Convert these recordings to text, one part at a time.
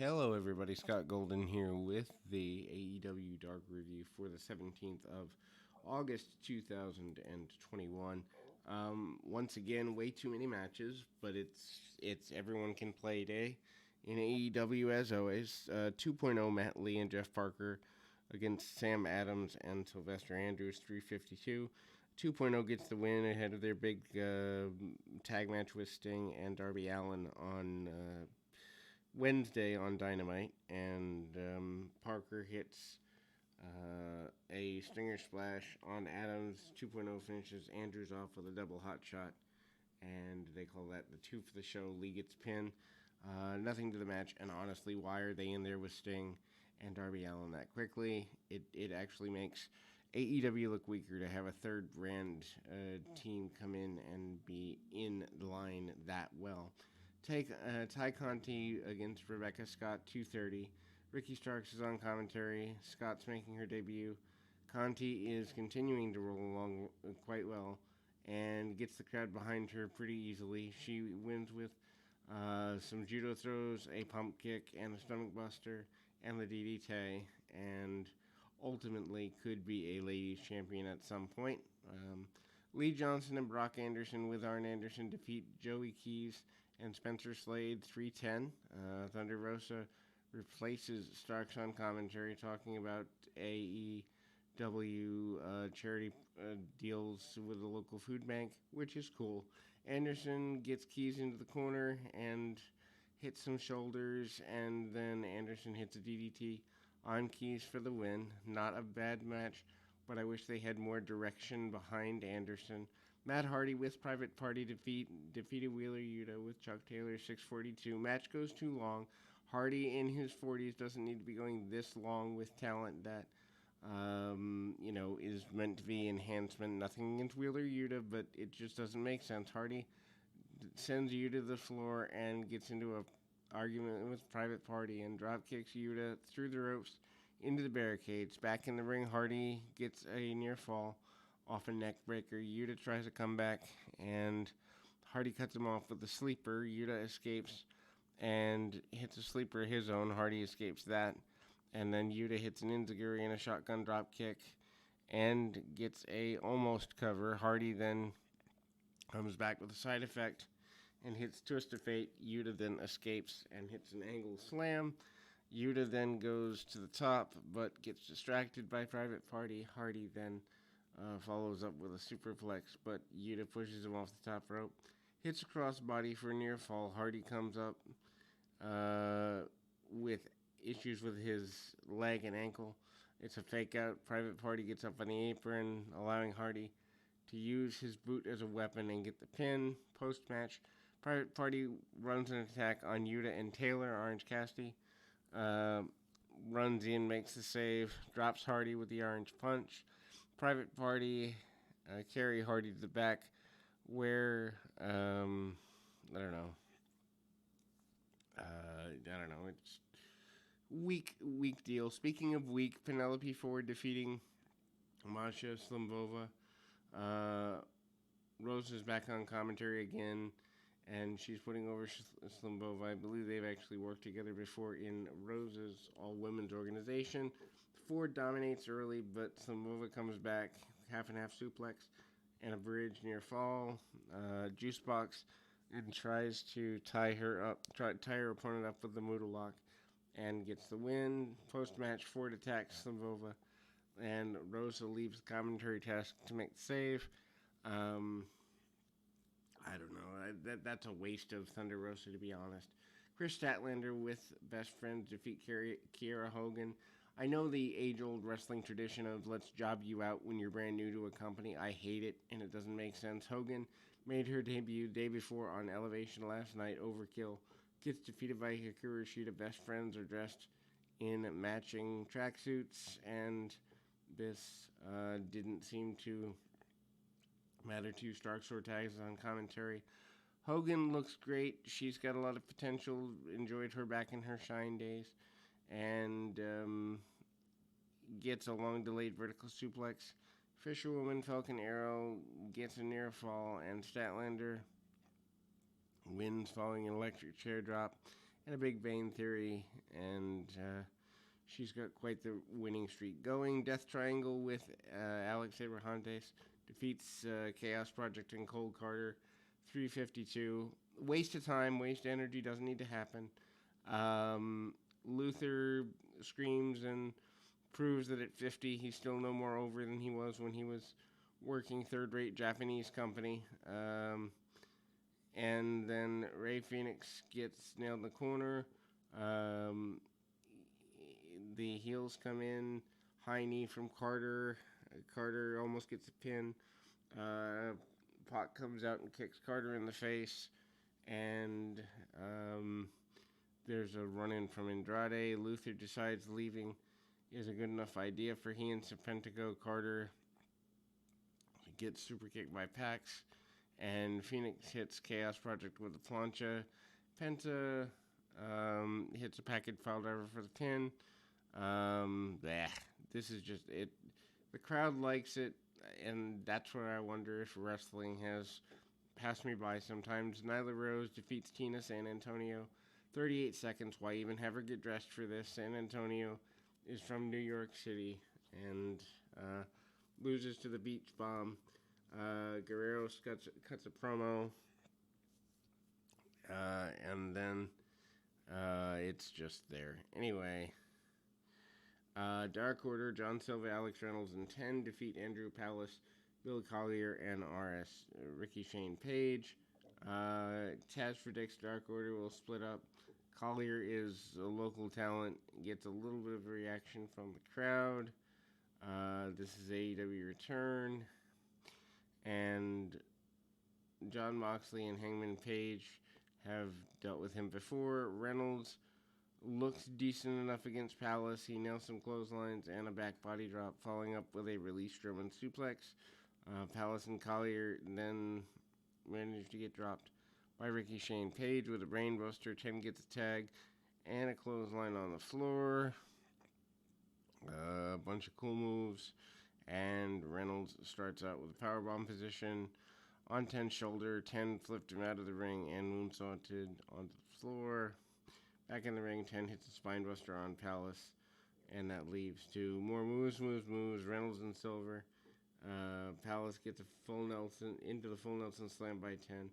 Hello, everybody. Scott Golden here with the AEW Dark Review for the 17th of August 2021. Once again, way too many matches, but it's everyone can play day in AEW as always. 2.0 Matt Lee and Jeff Parker against Sam Adams and Sylvester Andrews, 352. 2.0 gets the win ahead of their big tag match with Sting and Darby Allin on Wednesday on Dynamite, and Parker hits a stinger splash on Adams. 2.0 finishes Andrews off with a double hot shot, and they call that the two for the show. Lee gets pinned. Nothing to the match, and honestly, why are they in there with Sting and Darby Allin that quickly? It actually makes AEW look weaker to have a third brand team come in and be in line that well. Take Ty Conti against Rebecca Scott, 2:30. Ricky Starks is on commentary. Scott's making her debut. Conti is continuing to roll along quite well and gets the crowd behind her pretty easily. She wins with some judo throws, a pump kick, and a stomach buster, and the DDT, and ultimately could be a ladies champion at some point. Lee Johnson and Brock Anderson with Arn Anderson defeat Joey Keys and Spencer Slade, 310. Thunder Rosa replaces Starks on commentary, talking about AEW charity deals with the local food bank, which is cool. Anderson gets Keys into the corner and hits some shoulders, and then Anderson hits a DDT on Keys for the win. Not a bad match, but I wish they had more direction behind Anderson. Matt Hardy with Private Party defeated Wheeler Yuta with Chuck Taylor, 642. Match goes too long. Hardy in his 40s doesn't need to be going this long with talent that, is meant to be enhancement. Nothing against Wheeler Yuta, but it just doesn't make sense. Hardy sends Yuta to the floor and gets into a argument with Private Party and drop kicks Yuta through the ropes into the barricades. Back in the ring, Hardy gets a near fall off a neck breaker. Yuta tries to come back, and Hardy cuts him off with a sleeper. Yuta escapes and hits a sleeper of his own. Hardy escapes that, and then Yuta hits an enziguri and a shotgun drop kick and gets a almost cover. Hardy then comes back with a side effect and hits Twist of Fate. Yuta then escapes and hits an angle slam. Yuta then goes to the top, but gets distracted by Private Party. Hardy then follows up with a superplex, but Yuta pushes him off the top rope. Hits a crossbody for a near fall. Hardy comes up with issues with his leg and ankle. It's a fake out. Private Party gets up on the apron, allowing Hardy to use his boot as a weapon and get the pin. Post-match, Private Party runs an attack on Yuta and Taylor. Orange Cassidy runs in, makes the save, drops Hardy with the orange punch. Private Party carry Hardy to the back where, I don't know. It's weak deal. Speaking of weak, Penelope Ford defeating Masha Slimbova. Rose is back on commentary again, and she's putting over Slimbova. I believe they've actually worked together before in Rose's all-women's organization. Ford dominates early, but Slimbova comes back, half and half suplex, and a bridge near fall. Juicebox and tries to tie her opponent up with the Muda Lock and gets the win. Post-match, Ford attacks Slimbova, and Rosa leaves the commentary task to make the save. I don't know. That's a waste of Thunder Rosa, to be honest. Chris Statlander with Best Friends defeat Kiera Hogan. I know the age-old wrestling tradition of let's job you out when you're brand new to a company. I hate it, and it doesn't make sense. Hogan made her debut day before on Elevation last night. Overkill gets defeated by Hikaru Shida. Best Friends are dressed in matching tracksuits, and this didn't seem to matter to Starks or tags on commentary. Hogan looks great. She's got a lot of potential. Enjoyed her back in her Shine days. And gets a long delayed vertical suplex. Fisherwoman Falcon Arrow gets a near fall, and Statlander wins following an electric chair drop and a Big Bang Theory, and she's got quite the winning streak going. Death Triangle with Alex Abrahantes defeats Chaos Project and Cole Carter, 352. Waste of time, waste of energy, doesn't need to happen. Luther screams and proves that at 50 he's still no more over than he was when he was working third-rate Japanese company. And then Ray Phoenix gets nailed in the corner. The heels come in. High knee from Carter. Carter almost gets a pin. Pac comes out and kicks Carter in the face. And there's a run-in from Andrade. Luther decides leaving is a good enough idea for he and Serpentico. Carter gets super kicked by Pax. And Phoenix hits Chaos Project with a plancha. Penta hits a package file driver for the pin. This is just it. The crowd likes it, and that's where I wonder if wrestling has passed me by sometimes. Nyla Rose defeats Tina San Antonio. 38 seconds. Why even have her get dressed for this? San Antonio is from New York City and loses to the Beach Bomb. Guerrero cuts a promo, and then it's just there. Anyway, Dark Order, John Silva, Alex Reynolds, and 10 defeat Andrew Palace, Bill Collier, and Ricky Shane Page. Taz predicts Dark Order will split up. Collier is a local talent, gets a little bit of a reaction from the crowd. This is AEW Return. And John Moxley and Hangman Page have dealt with him before. Reynolds looks decent enough against Palace. He nails some clotheslines and a back body drop, following up with a release German suplex. Palace and Collier then managed to get dropped by Ricky Shane Page with a brainbuster. 10 gets a tag and a clothesline on the floor. A bunch of cool moves. And Reynolds starts out with a powerbomb position on 10's shoulder. 10 flipped him out of the ring and moonsaulted onto the floor. Back in the ring, 10 hits a spinebuster on Palace. And that leaves to more moves. Reynolds and Silver. Palace gets a full Nelson into the full Nelson slam by 10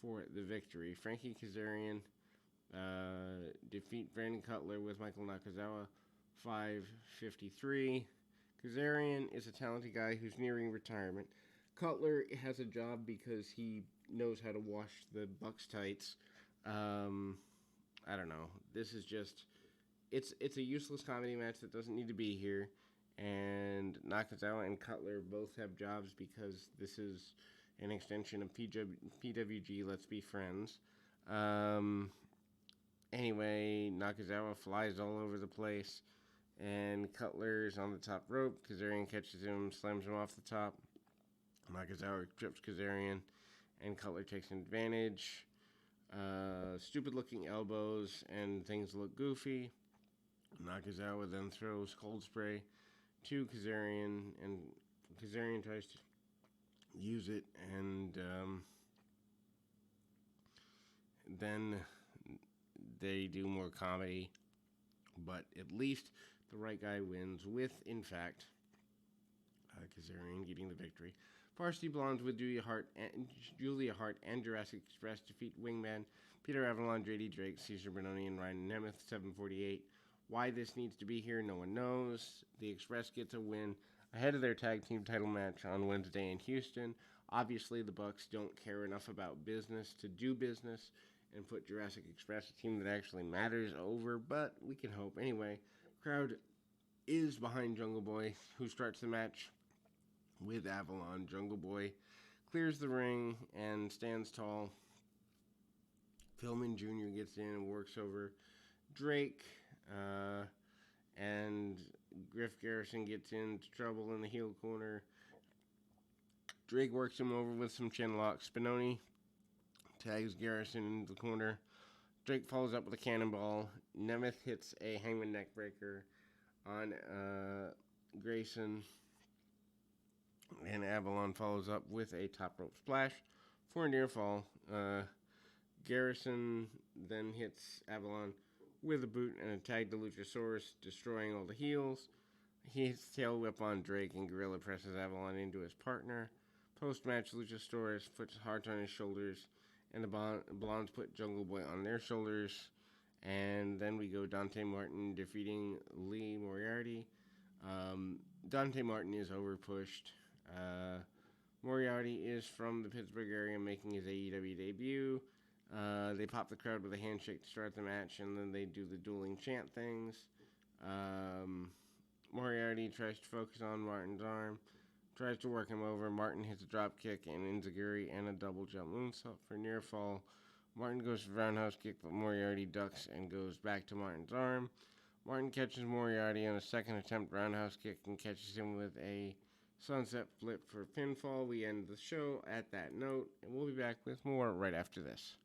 for the victory. Frankie Kazarian defeat Brandon Cutler with Michael Nakazawa, 5:53. Kazarian is a talented guy who's nearing retirement. Cutler has a job because he knows how to wash the Bucks tights. I don't know. This is just it's a useless comedy match that doesn't need to be here. And Nakazawa and Cutler both have jobs because this is an extension of PWG Let's Be Friends. Anyway, Nakazawa flies all over the place. And Cutler's on the top rope. Kazarian catches him, slams him off the top. Nakazawa trips Kazarian, and Cutler takes advantage. Stupid looking elbows, and things look goofy. Nakazawa then throws cold spray to Kazarian, and Kazarian tries to use it, and then they do more comedy, but at least the right guy wins with, in fact, Kazarian getting the victory. Varsity Blondes with Julia Hart and Jurassic Express defeat Wingman, Peter Avalon, JD Drake, Cesar Bononi, and Ryan Nemeth, 7:48. Why this needs to be here, no one knows. The Express gets a win ahead of their tag team title match on Wednesday in Houston. Obviously, the Bucks don't care enough about business to do business and put Jurassic Express, a team that actually matters, over, but we can hope. Anyway, crowd is behind Jungle Boy, who starts the match with Avalon. Jungle Boy clears the ring and stands tall. Pillman Jr. gets in and works over Drake, and Griff Garrison gets into trouble in the heel corner. Drake works him over with some chin locks. Spinoni tags Garrison into the corner. Drake follows up with a cannonball. Nemeth hits a Hangman neckbreaker on Grayson. And Avalon follows up with a top rope splash for a near fall. Garrison then hits Avalon with a boot and a tag to Luchasaurus, destroying all the heels. He hits tail whip on Drake, and Gorilla presses Avalon into his partner. Post-match, Luchasaurus puts Hart on his shoulders, and the Blondes put Jungle Boy on their shoulders. And then we go Dante Martin defeating Lee Moriarty. Dante Martin is overpushed. Moriarty is from the Pittsburgh area, making his AEW debut. They pop the crowd with a handshake to start the match, and then they do the dueling chant things. Moriarty tries to focus on Martin's arm, tries to work him over. Martin hits a drop kick and enziguri and a double jump moonsault for near fall. Martin goes for roundhouse kick, but Moriarty ducks and goes back to Martin's arm. Martin catches Moriarty on a second attempt roundhouse kick and catches him with a sunset flip for pinfall. We end the show at that note, and we'll be back with more right after this.